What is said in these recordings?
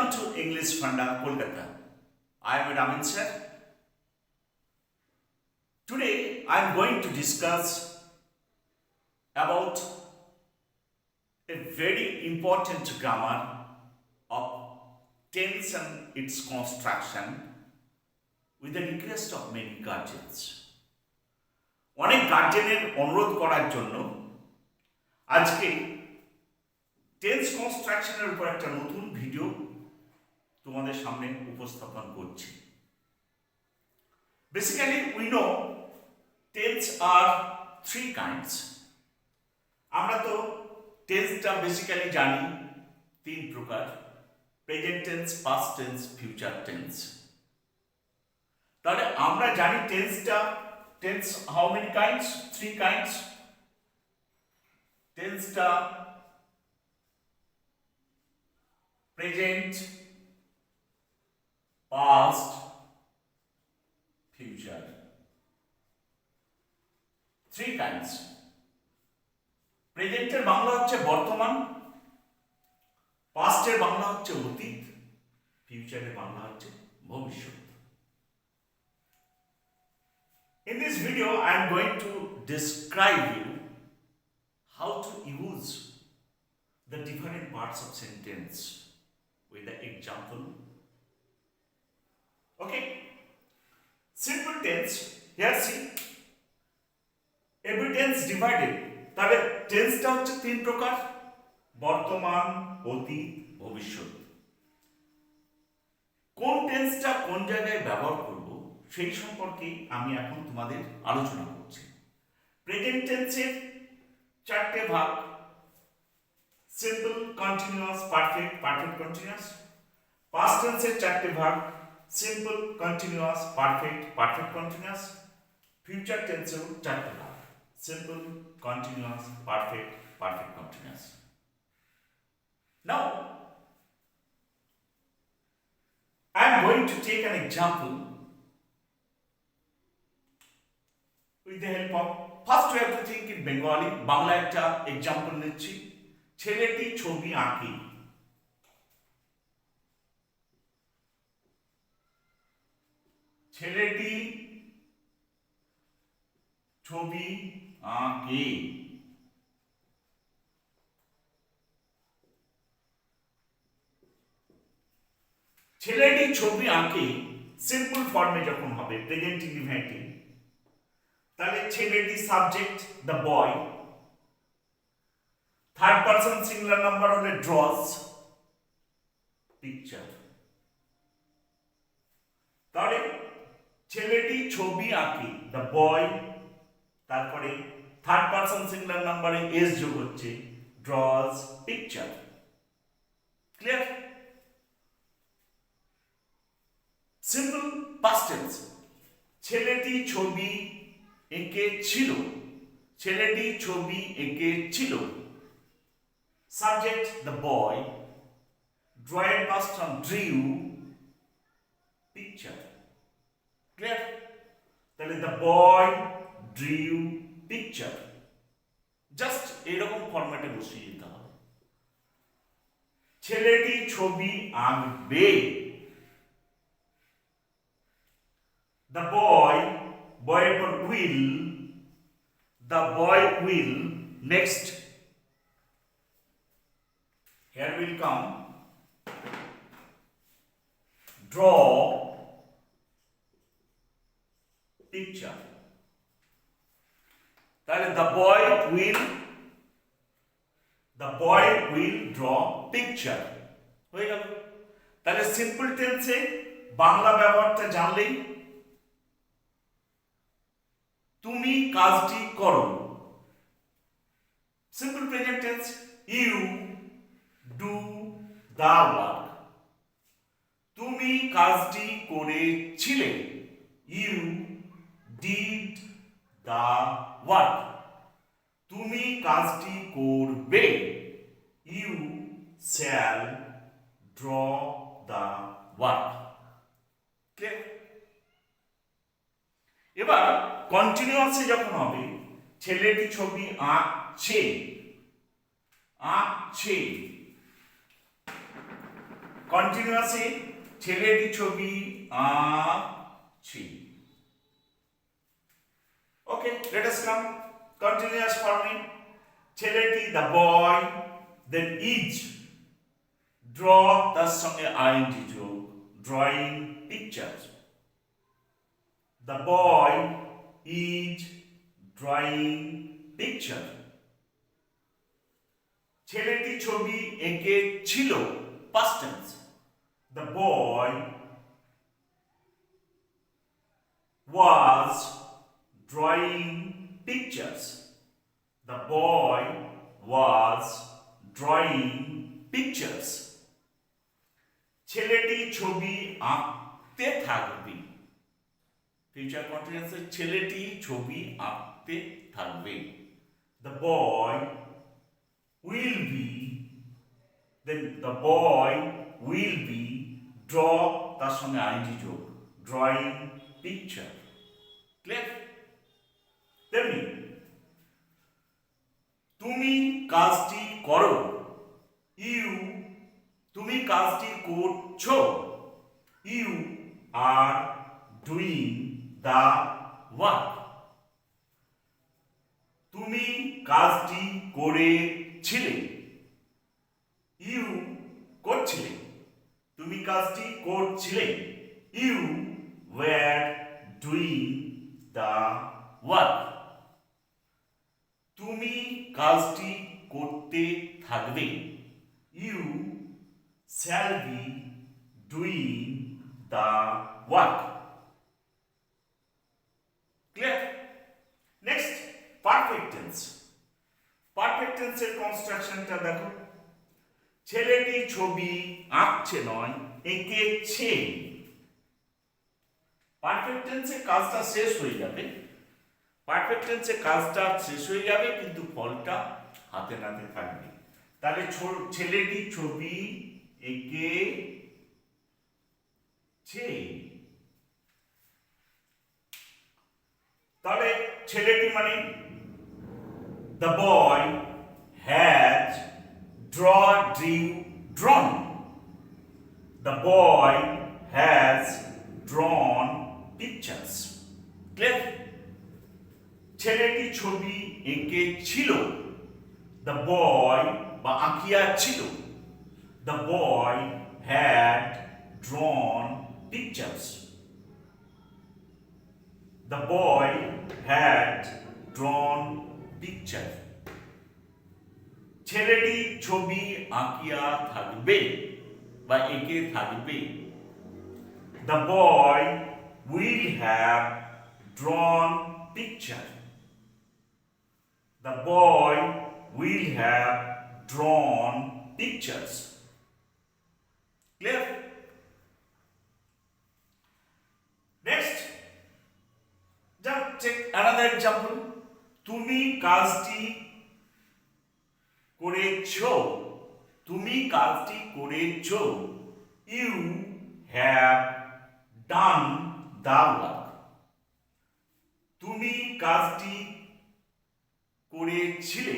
Welcome to English Funda Kolkata. I am Ramin sir. Today I am going to discuss about a very important grammar of tense and its construction with the request of many guardians. অনেক গার্জেনের অনুরোধ করার জন্য আজকে tense কনস্ট্রাকশনের উপর একটা নতুন ভিডিও তোমাদের সামনে উপস্থাপন করছি। Basically we know tense are three kinds. আমরা তো টেন্সটা বেসিক্যালি জানি তিন প্রকার: present tense, past tense, future tense. তাহলে আমরা জানি tense how many kinds? Three kinds. টেন্সটা present, past, future. Three kinds. Present এর বাংলা হচ্ছে বর্তমান, past এর বাংলা হচ্ছে অতীত, future এর বাংলা হচ্ছে ভবিষ্যৎ। In this video I am going to describe you how to use the different parts of sentence with the example. Okay, simple tense. Here see, every tense divided. তাহলে টেন্সটা হচ্ছে তিন প্রকার: বর্তমান, অতীত, ভবিষ্যৎ। কোন টেন্সটা কোন জায়গায় ব্যবহার করব সেই সম্পর্কে আমি এখন তোমাদের আলোচনা করছি। প্রেজেন্ট টেন্সের চারটে ভাগ: simple, continuous, perfect, perfect continuous. Past টেন্সের চারটে ভাগ: simple, continuous, perfect, perfect continuous. Future টেন্সেও চারটে ভাগ: simple, continuous, perfect, perfect continuous. Now I am going to take an example with the help of, first we have to think in Bengali. Bangla একটা example নিচ্ছি। ছেলেটি ছবি আঁকে। ছেলেটি ছবি আঁকে। ছেলেটি ছবি আঁকে সিম্পল ফর্মে যখন হবে, প্রেজেন্ট ইনডিফিনিটিভ, তাহলে ছেলেটি subject the boy, third person singular number হলে ড্রস পিকচার। তাহলে ছেলেটি ছবি আঁকে, দ্য বয়, তারপরে থার্ড পারসন সিঙ্গুলার নাম্বারে এস যোগ হচ্ছে, draws picture. Clear? Simple past tense, ছেলেটি ছবি এঁকেছিল। ছেলেটি ছবি এঁকেছিল। Subject the boy, drawing past from drew picture. Clear? তাহলে the boy drew picture. Just এরকম ফরম্যাটে বসিয়ে দিতে হবে। ছেলেটি ছবি আঁকবে। The boy for will, the boy will. Next, here will come draw picture. তাহলে the boy will draw picture হয়ে গেল। তাহলে সিম্পল টেন্সে বাংলা ব্যবহারটা জানলেই, তুমি কাজটি করো। Simple present tense, you do the work. তুমি কাজটি করেছিলে, ইউ ডিড দ্য ওয়ার্ক। তুমি কাজটি করবে, you shall draw the work. Clear? এবার কন্টিনিউয়াসে যখন হবে, ছেলেটি ছবি আঁকছে। কন্টিনিউয়াসে ছেলেটি ছবি আঁকছি। ওকে, লেট আস কাম কন্টিনিউয়াস ফর্মে। ছেলেটি the boy, then is, draw তার সঙ্গে আইএনজি যোগ, drawing picture. The boy is drawing picture. ছেলেটি ছবি এঁকেছিল, past tense. The boy was drawing pictures. The boy was drawing pictures. ছেলেটি ছবি আঁকতে থাকবে। ফিউচার কন্টিনিউয়াসে ছেলেটি ছবি আঁকতে থাকবে। The boy will be, then the boy will be, draw তার সঙ্গে আইএনজি যোগ, ড্রয়িং পিকচার। ক্লিয়ার? তেমনি তুমি কাজটি করো, ইউ, তুমি কাজটি করছো, you are doing the work. তুমি কাজটি করেছিলে, ইউ করছিলে, তুমি কাজটি করছিলে, you were doing the work. তুমি কাজটি করতে থাকবে, you shall be doing the work. Clear? Next, perfect tense. Perfect টেন্সের কনস্ট্রাকশনটা দেখো। ছেলেটি ছবি আঁকছে নয়, এঁকেছে। পারফেক্ট টেন্সে কাজটা শেষ হয়ে যাবে, পারফেক্ট টেন্সে কাজটা শেষ হয়ে যাবে, কিন্তু ফলটা হাতে নাতে থাকবে। তাহলে ছেলেটি ছবি এঁকেছে। তাহলে ছেলেটি মানে the boy has drawn. The boy has drawn pictures. Clear? ছেলেটি ছবি এঁকেছিল। The boy বা আঁকিয়া ছিল। The boy had drawn pictures. The boy had drawn picture. ছেলেটি ছবি আঁকিয়া থাকবে বা এঁকে থাকবে। The boy will have drawn picture. The boy will have drawn pictures. Clear? Next, just check another example. তুমি কাজটি করেছো, তুমি কাজটি করেছো, you have done the work. তুমি কাজটি করেছিলে,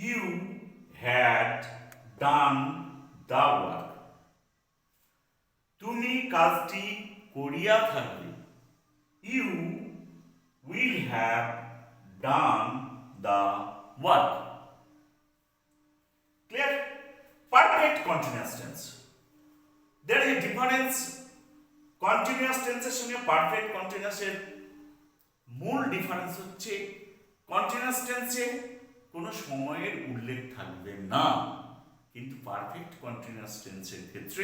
you had done the work. তুমি কাজটি করিয়া থাকবে, you will have done the work. Clear? Perfect continuous tense. There is a difference. Continuous tense এর সঙ্গে পারফেক্ট কন্টিনিউয়াস এর মূল ডিফারেন্স হচ্ছে কন্টিনিউয়াস টেন্সে কোনো সময়ের উল্লেখ থাকবে না, কিন্তু পারফেক্ট কন্টিনিউয়াস টেন্সের ক্ষেত্রে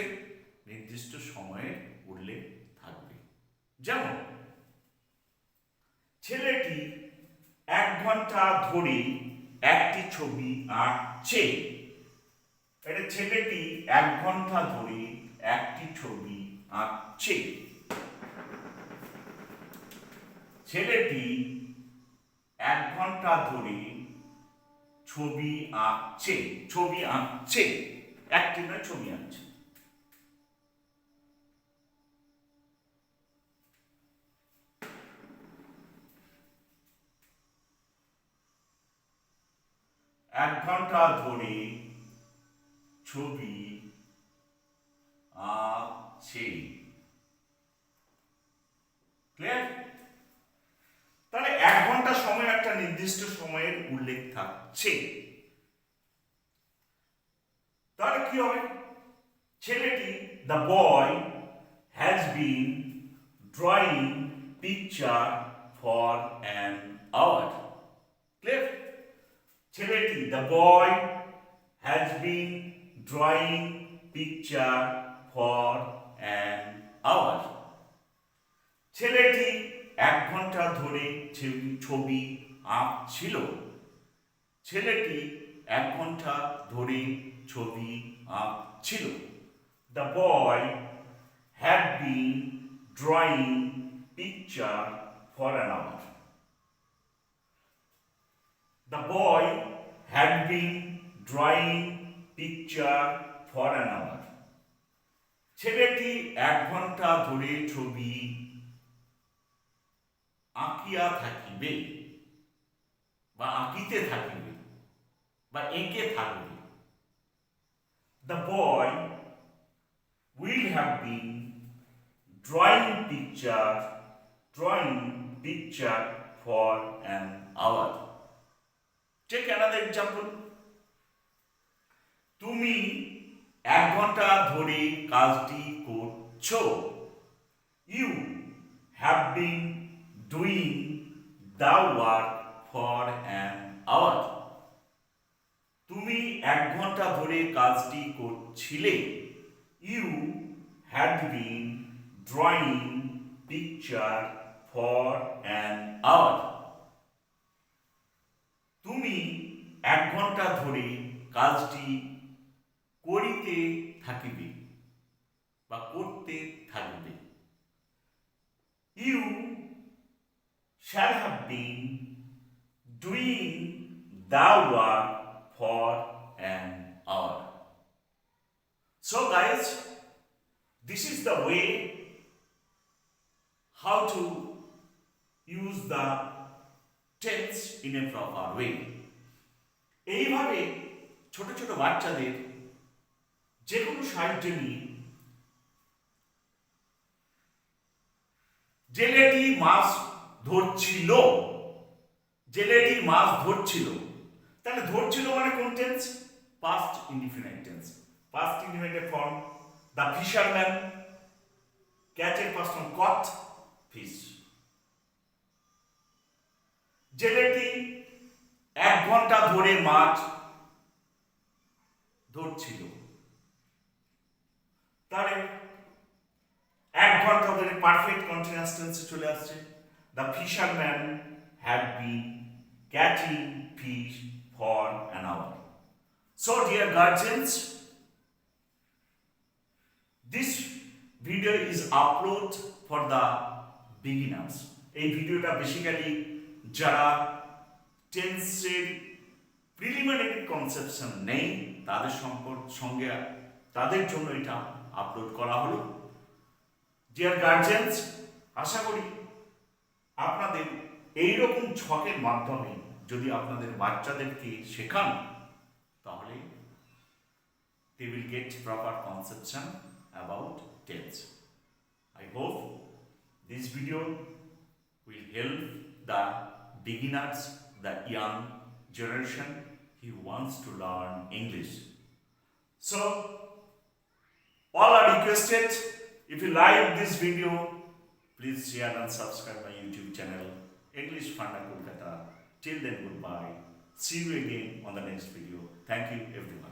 নির্দিষ্ট সময়ের উল্লেখ থাকবে। যেমন ছেলেটি 1 ঘন্টা ধরে একটি ছবি আঁকছে। এটা ছেলেটি 1 ঘন্টা ধরে একটি ছবি আঁকছে। ছেলেটি 1 ঘন্টা ধরে ছবি আঁকছে, ছবি আঁকছে, একটি নয়, ছবি আঁকছে। এক ঘন্টা ধরে ছবি থাকছে। ক্লিয়ার? তাহলে 1 ঘন্টা সময় একটা নির্দিষ্ট সময়ের উল্লেখ থাকছে। তাহলে কি হবে? ছেলেটি, the boy has been drawing picture for an hour. Clear? ছেলেটি, the boy has been drawing picture for an hour. ছেলেটি 1 ঘন্টা ধরে ছবি আঁকছিল। ছেলেটি 1 ঘন্টা ধরে ছবি আঁকছিল। The boy had been drawing picture for an hour. The boy had been drawing picture for an hour. ছেলেটি 1 ঘন্টা ধরে ছবি আঁকিয়া থাকিবে বা আঁকিতে থাকিবে বা এঁকে থাকবে। The boy will have been drawing picture for an hour. Take another example. তুমি 1 ঘন্টা ধরে কাজটি করছো। You have been doing the work for an hour. তুমি 1 ঘন্টা ধরে কাজটি করছিলে। You had been drawing picture for an hour. তুমি 1 ঘন্টা ধরে কাজটি করিতে থাকিবে বা করতে থাকবে। You shall have been doing the work for an hour. So guys, this is the way how to use the tense in a proper way. এইভাবে ছোট ছোট বাচ্চাদের যে কোনো সাহিত্য নিয়ে জেলেটি মাছ ধরছিল, জেলেটি মাছ ধরছিল, তাহলে ধরছিল মানে কোন tense? Past indefinite tense. Past indefinite form, the fisherman ক্যাচের পাস্ট ফর্ম কট ফিশ। জেলেটি 1 ঘন্টা ধরে মাছ ধরছিল, তাহলে 1 ঘন্টা ধরে পারফেক্ট কন্টিনিউয়াস টেন্সে চলে আসছে। The fisherman had been catching fish for an hour. So dear guardians, this video is upload for the beginners. এই ভিডিওটা বেসিক্যালি যারা টেন্সের প্রিলিমিনারি কনসেপশন নেই তাদের সঙ্গে তাদের জন্য এটা আপলোড করা হলো। ডিয়ার গার্জিয়ানস, আশা করি আপনাদের এইরকম ছকের মাধ্যমে যদি আপনাদের বাচ্চাদেরকে শেখান তাহলে they will get proper conception about tense. I hope this video will help the beginners, the young generation who wants to learn English. So all are requested, if you like this video, please share and subscribe my YouTube channel English Funda Kolkata. Till then, goodbye. See you again on the next video. Thank you everyone.